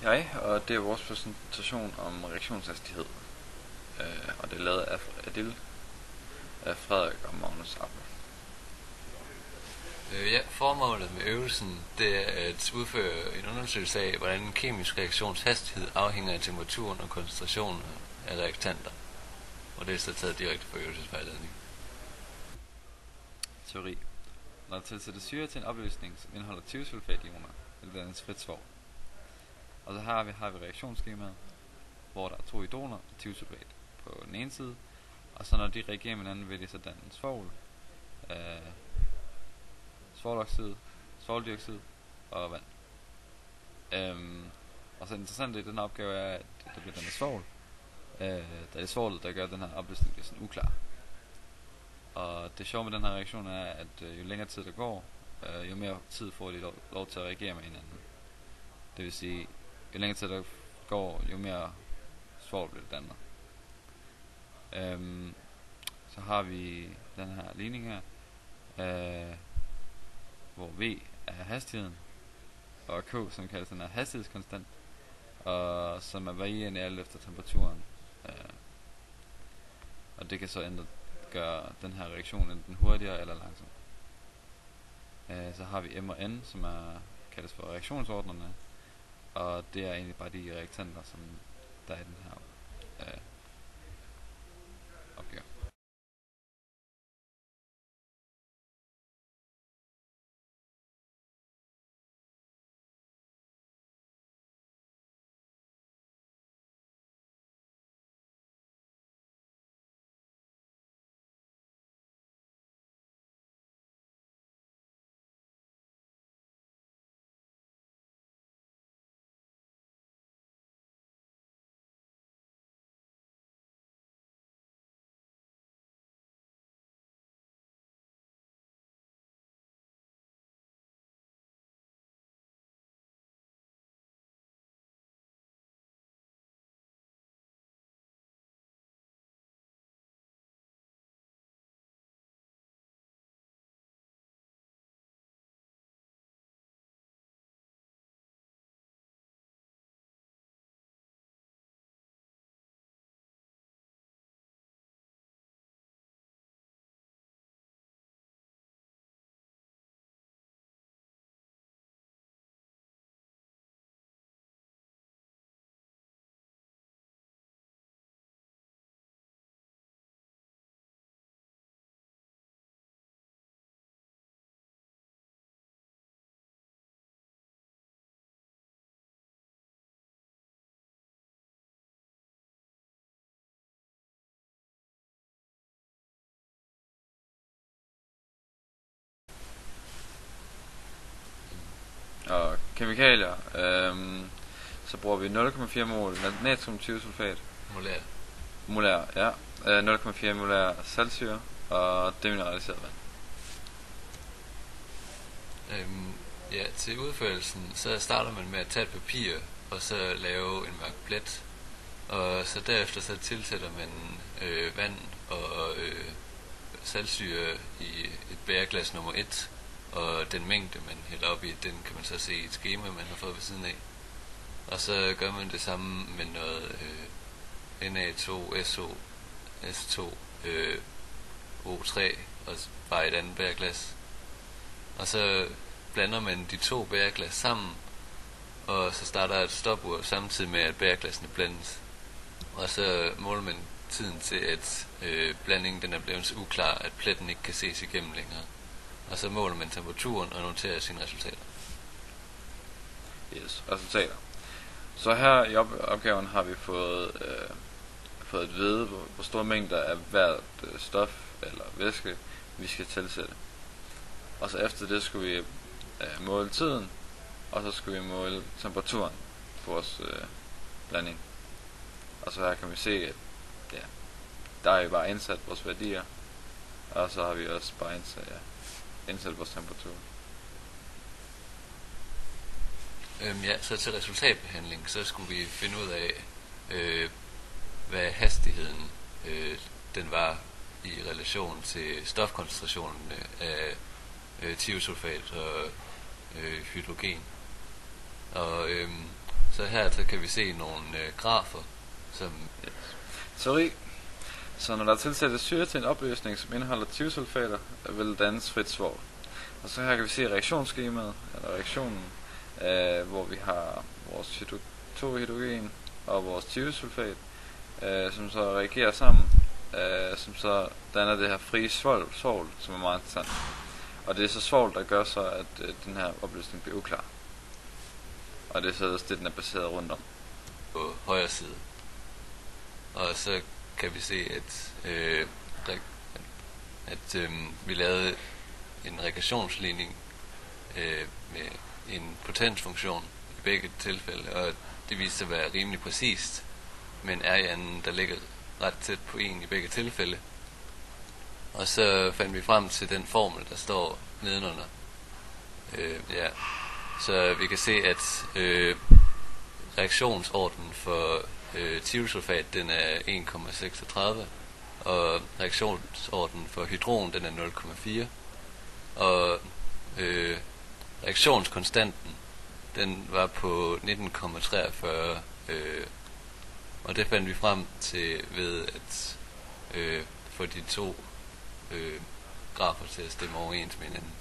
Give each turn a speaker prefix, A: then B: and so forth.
A: Hej, og det er vores præsentation om reaktionshastighed. Og det er lavet af Adil, af Frederik og Magnus Appel.
B: Formålet med øvelsen det er at udføre en undersøgelse af, hvordan en kemisk reaktions hastighed afhænger af temperaturen og koncentrationen af reaktanter. Og det er så taget direkte fra øvelsesvejledning.
A: Teori. Når der tilsættes syre til en opløsning, som indeholder thiosulfationer, vil det dannes frit svovl. Og så har vi reaktionsskemaet, hvor der er to idoner og thiosulfat på den ene side, og så når de reagerer med hinanden, vil de så danne svovl, svovldioxid og vand. Og så interessant i den opgave er, at der bliver dannet svovl, da det er svovlet, der gør den her opløsning bliver sådan uklar. Og det sjove med den her reaktion er, at jo længere tid der går, jo mere tid får de lov til at reagere med hinanden. Det vil sige, jo længere tid der går, jo mere svovl bliver dannet. Så har vi den her ligning her, hvor V er hastigheden, og K, som kaldes den her hastighedskonstant, og som er varierende alt efter temperaturen. Og det kan så gøre den her reaktion enten hurtigere eller langsom. Så har vi M og N, som kaldes for reaktionsordnerne, og det er egentlig bare de reaktanter, som der er i den her opgave. Og kemikalier, så bruger vi 0,4 mol natriumthiosulfat molær, ja, 0,4 molær saltsyre og demineraliseret vand.
B: Til udførelsen så starter man med at tage et papir og så lave en mørk plet, og så derefter så tilsætter man vand og saltsyre i et bæreglas nummer 1, og den mængde man hælder op i, den kan man så se i et skema man har fået ved siden af. Og så gør man det samme med noget Na2, SO, S2, O3 og bare et andet bæreglas. Og så blander man de to bæreglas sammen, og så starter et stopur samtidig med at bæreglassene blandes. Og så måler man tiden til at blandingen den er blevet så uklar, at pletten ikke kan ses igennem længere. Og så måler man temperaturen og noterer sine resultater.
A: Yes, resultater. Så her i opgaven har vi fået at vide, hvor store mængder af hvert stof eller væske vi skal tilsætte. Og så efter det skulle vi måle tiden, og så skulle vi måle temperaturen på vores blanding. Og så her kan vi se, at der er jo bare indsat vores værdier, og så har vi også bare indsat vores temperatur.
B: Så til resultatbehandling, så skulle vi finde ud af, hvad hastigheden den var i relation til stofkoncentrationen af thiosulfat og hydrogen. Og Så her så kan vi se nogle grafer, som...
A: Teori. Så når der tilsættes syre til en opløsning, som indeholder thiosulfater, vil dannes frit svovl. Og så her kan vi se reaktionsskemaet, eller reaktionen, hvor vi har vores 2 hydrogen og vores thiosulfat, som så reagerer sammen, som så danner det her frie svovl, som er meget interessant. Og det er så svovl, der gør så, at den her opløsning bliver uklar. Og det er så også det, den er baseret rundt om.
B: På højre side. Og så kan vi se, at vi lavede en regressionsligning med en potensfunktion i begge tilfælde, og det viste sig at være rimelig præcist, men R-anden, der ligger ret tæt på 1 i begge tilfælde. Og så fandt vi frem til den formel, der står nedenunder. Så vi kan se, at reaktionsordenen for thiosulfat, den er 1,36, og reaktionsordenen for hydron, den er 0,4, og reaktionskonstanten, den var på 19,43, og det fandt vi frem til ved at få de 2 grafer til at stemme overens med hinanden.